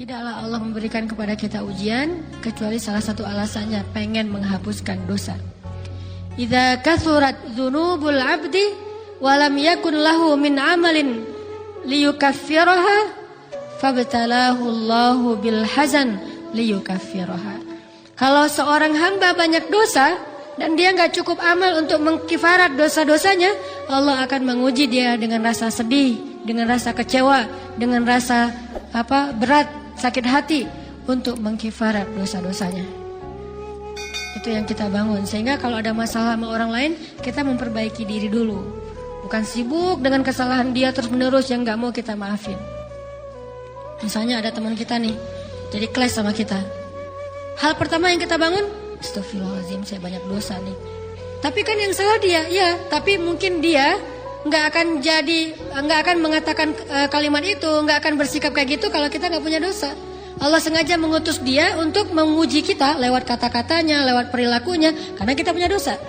Tidaklah Allah memberikan kepada kita ujian kecuali salah satu alasannya pengen menghapuskan dosa. Idza kathurat dzunubul 'abdi wa lam yakun lahu min 'amalin liyukaffiraha fabtalahu Allahu bil hazan liyukaffiraha. Kalau seorang hamba banyak dosa dan dia enggak cukup amal untuk mengkifarat dosa-dosanya, Allah akan menguji dia dengan rasa sedih, dengan rasa kecewa, dengan rasa berat, sakit hati untuk mengkifarat dosa-dosanya. Itu yang kita bangun. Sehingga kalau ada masalah sama orang lain, kita memperbaiki diri dulu. Bukan sibuk dengan kesalahan dia terus-menerus yang gak mau kita maafin. Misalnya ada teman kita nih, jadi clash sama kita. Hal pertama yang kita bangun, astagfirullahaladzim, saya banyak dosa nih. Tapi kan yang salah dia, ya. Tapi mungkin dia nggak akan mengatakan kalimat itu, nggak akan bersikap kayak gitu kalau kita nggak punya dosa. Allah sengaja mengutus dia untuk menguji kita lewat kata-katanya, lewat perilakunya, karena kita punya dosa.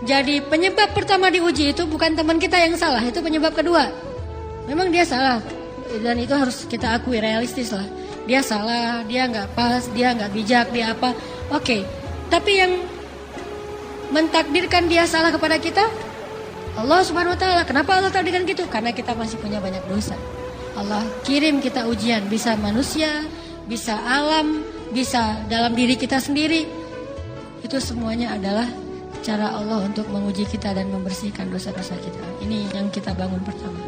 Jadi penyebab pertama diuji itu bukan teman kita yang salah, itu penyebab kedua. Memang dia salah, dan itu harus kita akui, realistis lah. Dia salah, dia nggak pas, dia nggak bijak, dia apa? Oke. Tapi yang mentakdirkan dia salah kepada kita Allah Subhanahu wa taala. Kenapa Allah takdirkan gitu? Karena kita masih punya banyak dosa. Allah kirim kita ujian, bisa manusia, bisa alam, bisa dalam diri kita sendiri. Itu semuanya adalah cara Allah untuk menguji kita dan membersihkan dosa-dosa kita. Ini yang kita bangun pertama.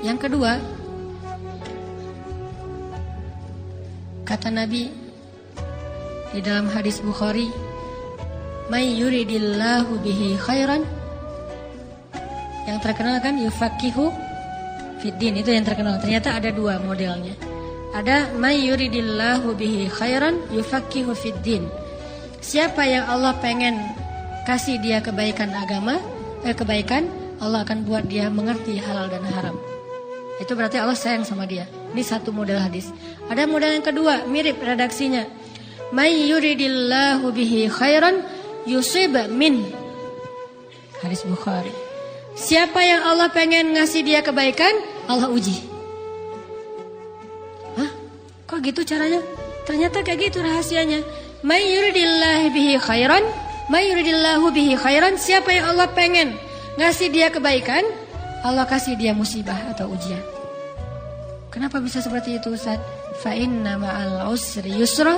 Yang kedua, kata Nabi di dalam hadis Bukhari, "May yuridillahu bihi khairan", yang terkenal kan yufaqihu fiddin, itu yang terkenal. Ternyata ada dua modelnya. Ada may yuridillahu bihi khairan yufaqihu fiddin. Siapa yang Allah pengen kasih dia kebaikan agama, kebaikan, Allah akan buat dia mengerti halal dan haram. Itu berarti Allah sayang sama dia. Ini satu model hadis. Ada model yang kedua, mirip redaksinya. May yuridillahu bihi khairan yusib min. Hadis Bukhari. Siapa yang Allah pengen ngasih dia kebaikan, Allah uji. Hah? Kok gitu caranya? Ternyata kayak gitu rahasianya. May yuridillahu bihi khairan, may yuridillahu bihi khairan. Siapa yang Allah pengen ngasih dia kebaikan, Allah kasih dia musibah atau ujian. Kenapa bisa seperti itu, Ustaz? Fa inna ma'al usri yusra,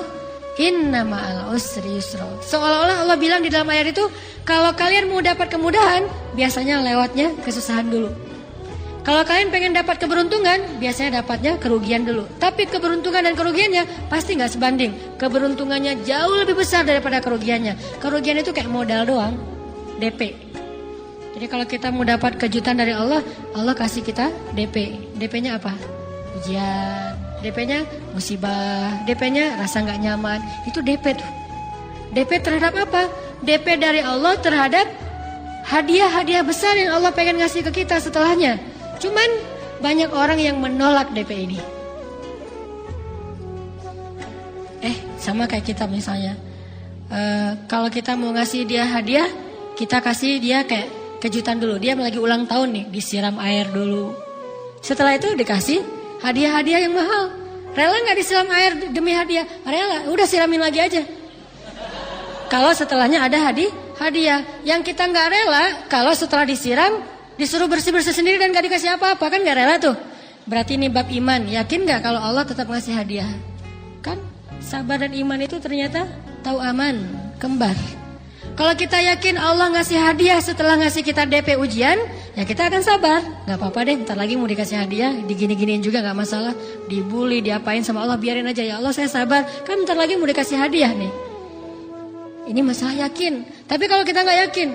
inna ma'al usri yusra. Seolah-olah Allah bilang di dalam ayat itu, kalau kalian mau dapat kemudahan, biasanya lewatnya kesusahan dulu. Kalau kalian pengen dapat keberuntungan, biasanya dapatnya kerugian dulu. Tapi keberuntungan dan kerugiannya pasti nggak sebanding. Keberuntungannya jauh lebih besar daripada kerugiannya. Kerugian itu kayak modal doang, DP. Jadi kalau kita mau dapat kejutan dari Allah, Allah kasih kita DP. DP-nya apa? Ujian. DP-nya musibah. DP-nya rasa nggak nyaman. Itu DP tuh. DP terhadap apa? DP dari Allah terhadap hadiah-hadiah besar yang Allah pengen ngasih ke kita setelahnya. Cuman banyak orang yang menolak DP ini. Sama kayak kita misalnya. Kalau kita mau ngasih dia hadiah, kita kasih dia kayak kejutan dulu. Dia lagi ulang tahun nih, disiram air dulu. Setelah itu dikasih hadiah-hadiah yang mahal. Rela nggak disiram air demi hadiah? Rela, udah siramin lagi aja. Kalau setelahnya ada hadiah. Yang kita nggak rela, kalau setelah disiram disuruh bersih-bersih sendiri dan gak dikasih apa-apa, kan gak rela tuh. Berarti ini bab iman. Yakin gak kalau Allah tetap ngasih hadiah? Kan sabar dan iman itu ternyata tahu aman, kembar. Kalau kita yakin Allah ngasih hadiah setelah ngasih kita DP ujian, ya kita akan sabar. Gak apa-apa deh, bentar lagi mau dikasih hadiah, digini-giniin juga gak masalah. Dibully, diapain sama Allah, biarin aja. Ya Allah, saya sabar, kan bentar lagi mau dikasih hadiah nih. Ini masalah yakin. Tapi kalau kita gak yakin,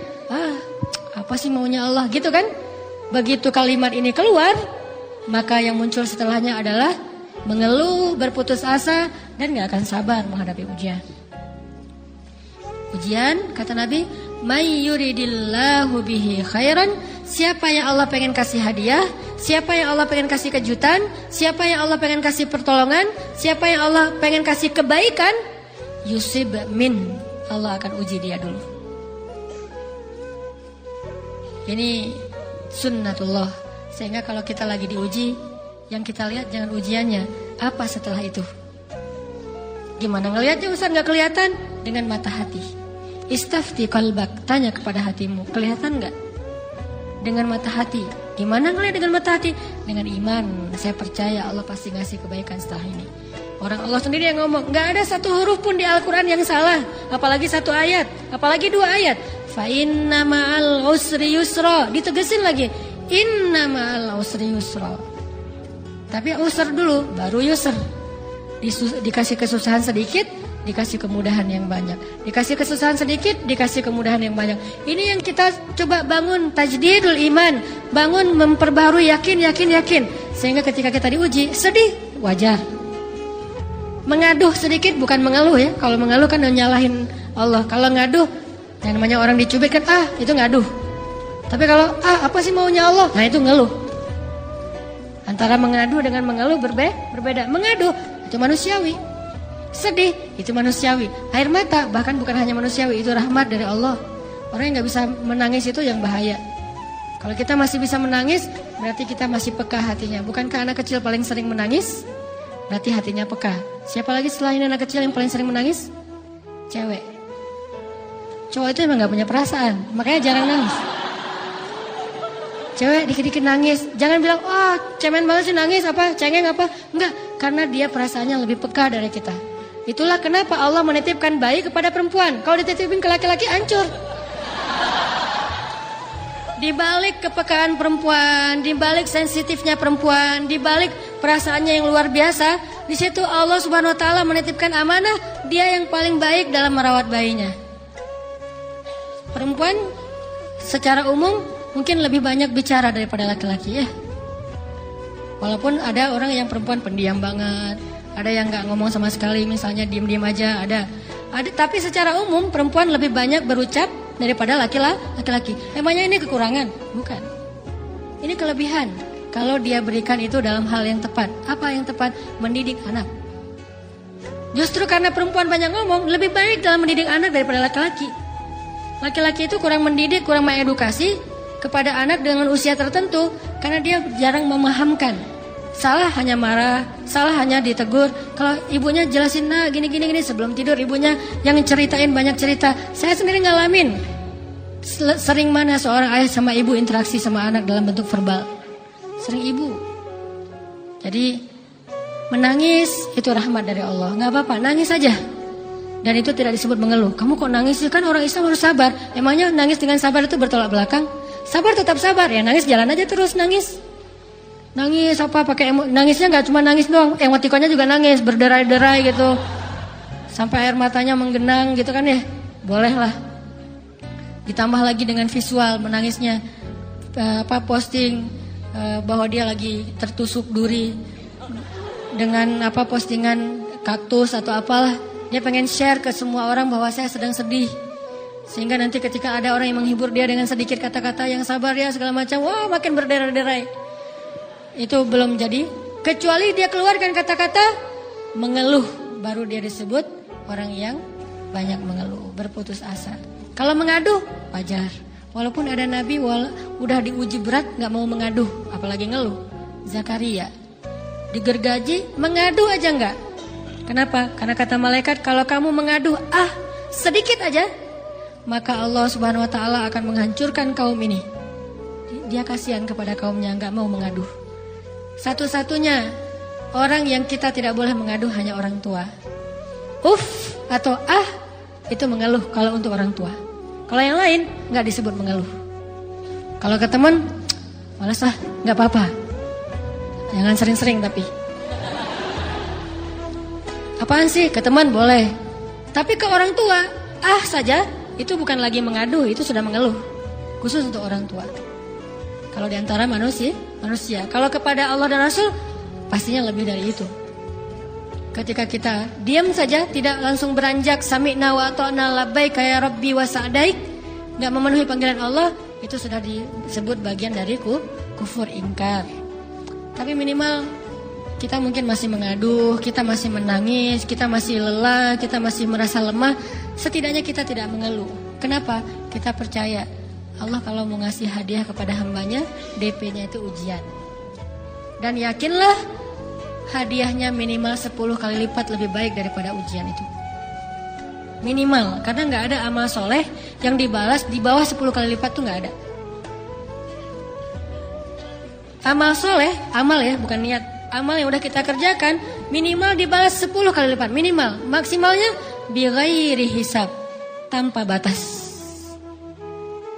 apa sih maunya Allah, gitu kan? Begitu kalimat ini keluar, maka yang muncul setelahnya adalah mengeluh, berputus asa, dan gak akan sabar menghadapi ujian. Ujian, kata Nabi, may yuridillahu bihi khairan. Siapa yang Allah pengen kasih hadiah, siapa yang Allah pengen kasih kejutan, siapa yang Allah pengen kasih pertolongan, siapa yang Allah pengen kasih kebaikan, yusib min, Allah akan uji dia dulu. Ini sunnatullah. Sehingga kalau kita lagi diuji, Yang kita lihat jangan ujiannya, apa setelah itu. Gimana ngelihatnya Ustaz nggak kelihatan? Dengan mata hati. Istafti qalbak, tanya kepada hatimu, kelihatan nggak? Dengan mata hati. Gimana ngelihat dengan mata hati? Dengan iman, saya percaya Allah pasti ngasih kebaikan setelah ini. Orang Allah sendiri yang ngomong, nggak ada satu huruf pun di Al-Quran yang salah, apalagi satu ayat, apalagi 2 ayat. Fa inna ma'al usri yusra, ditegesin lagi, inna ma'al usri yusra. Tapi usr dulu, baru yusr. Dikasih kesusahan sedikit, dikasih kemudahan yang banyak. Dikasih kesusahan sedikit, dikasih kemudahan yang banyak. Ini yang kita coba bangun, tajdidul iman. Bangun memperbarui, yakin. Sehingga ketika kita diuji, sedih, wajar. Mengaduh sedikit, bukan mengeluh ya. Kalau mengeluh kan nyalahin Allah. Kalau ngaduh, yang namanya orang dicubit kan, itu ngaduh. Tapi kalau, apa sih maunya Allah? Nah itu ngeluh. Antara mengadu dengan mengeluh berbeda. Mengadu itu manusiawi, sedih itu manusiawi, air mata bahkan bukan hanya manusiawi, itu rahmat dari Allah. Orang yang nggak bisa menangis itu yang bahaya. Kalau kita masih bisa menangis, berarti kita masih peka hatinya. Bukankah anak kecil paling sering menangis? Berarti hatinya peka. Siapa lagi selain anak kecil yang paling sering menangis? Cewek. Cowok itu emang nggak punya perasaan, makanya jarang nangis. Cewek dikit-dikit nangis, jangan bilang, cemen banget sih nangis, cengeng enggak, karena dia perasaannya lebih peka dari kita. Itulah kenapa Allah menitipkan bayi kepada perempuan. Kalau dititipin ke laki-laki, hancur. Di balik kepekaan perempuan, di balik sensitifnya perempuan, di balik perasaannya yang luar biasa, di situ Allah Subhanahu wa taala menitipkan amanah, dia yang paling baik dalam merawat bayinya. Perempuan secara umum mungkin lebih banyak bicara daripada laki-laki ya. Walaupun ada orang yang perempuan pendiam banget, ada yang nggak ngomong sama sekali, misalnya diem-diem aja, ada. Tapi secara umum perempuan lebih banyak berucap daripada laki-laki. Emangnya ini kekurangan? Bukan. Ini kelebihan. Kalau dia berikan itu dalam hal yang tepat. Apa yang tepat? Mendidik anak. Justru karena perempuan banyak ngomong, lebih baik dalam mendidik anak daripada laki-laki. Laki-laki itu kurang mendidik, kurang mengedukasi kepada anak dengan usia tertentu karena dia jarang memahamkan. Salah hanya marah, salah hanya ditegur. Kalau ibunya jelasin, gini sebelum tidur ibunya yang ceritain banyak cerita. Saya sendiri ngalamin. Sering mana seorang ayah sama ibu interaksi sama anak dalam bentuk verbal. Sering ibu. Jadi menangis itu rahmat dari Allah. Nggak apa-apa, nangis saja. Dan itu tidak disebut mengeluh. Kamu kok nangis sih? Kan orang Islam harus sabar. Emangnya nangis dengan sabar itu bertolak belakang? Sabar tetap sabar ya, nangis jalan aja terus nangis. Nangis pakai nangisnya nggak cuma nangis doang, emotikonnya juga nangis, berderai-derai gitu. Sampai air matanya menggenang gitu kan ya. Boleh lah. Ditambah lagi dengan visual menangisnya. Posting bahwa dia lagi tertusuk duri dengan postingan kaktus atau apalah. Dia pengen share ke semua orang bahwa saya sedang sedih. Sehingga nanti ketika ada orang yang menghibur dia dengan sedikit kata-kata yang sabar ya segala macam, makin berderai-derai. Itu belum jadi. Kecuali dia keluarkan kata-kata mengeluh, baru dia disebut orang yang banyak mengeluh, berputus asa. Kalau mengaduh, wajar. Walaupun ada nabi udah diuji berat nggak mau mengaduh, apalagi ngeluh. Zakaria digergaji, mengadu aja nggak. Kenapa? Karena kata malaikat, kalau kamu mengaduh sedikit aja, maka Allah Subhanahu wa taala akan menghancurkan kaum ini. Dia kasihan kepada kaumnya, nggak mau mengaduh. Satu-satunya orang yang kita tidak boleh mengaduh hanya orang tua. Atau itu mengeluh kalau untuk orang tua. Kalau yang lain nggak disebut mengeluh. Kalau ke teman, malas nggak apa-apa. Jangan sering-sering tapi. Apaan sih? Ke teman boleh. Tapi ke orang tua, saja. Itu bukan lagi mengadu, itu sudah mengeluh. Khusus untuk orang tua. Kalau diantara manusia. Kalau kepada Allah dan Rasul, pastinya lebih dari itu. Ketika kita diam saja, tidak langsung beranjak sami'na wa ata'na labbaik ya rabbi wa sa'daik, nggak memenuhi panggilan Allah, itu sudah disebut bagian dari kufur ingkar. Tapi minimal kita mungkin masih mengaduh, kita masih menangis, kita masih lelah, kita masih merasa lemah. Setidaknya kita tidak mengeluh. Kenapa? Kita percaya Allah kalau mau ngasih hadiah kepada hambanya, DP-nya itu ujian. Dan yakinlah hadiahnya minimal 10 kali lipat lebih baik daripada ujian itu. Minimal, karena nggak ada amal soleh yang dibalas di bawah 10 kali lipat tuh nggak ada. Amal soleh, amal ya bukan niat. Amal yang udah kita kerjakan minimal dibalas 10 kali lipat. Minimal, maksimalnya bighairi hisab, tanpa batas.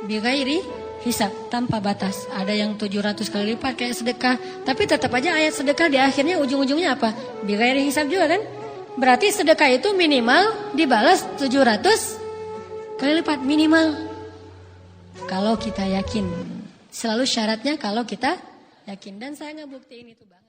Bighairi hisab, tanpa batas. Ada yang 700 kali lipat kayak sedekah. Tapi tetap aja ayat sedekah di akhirnya ujung-ujungnya apa? Bighairi hisab juga kan? Berarti sedekah itu minimal dibalas 700 kali lipat. Minimal. Kalau kita yakin. Selalu syaratnya kalau kita yakin. Dan saya ngebuktiin itu Bang.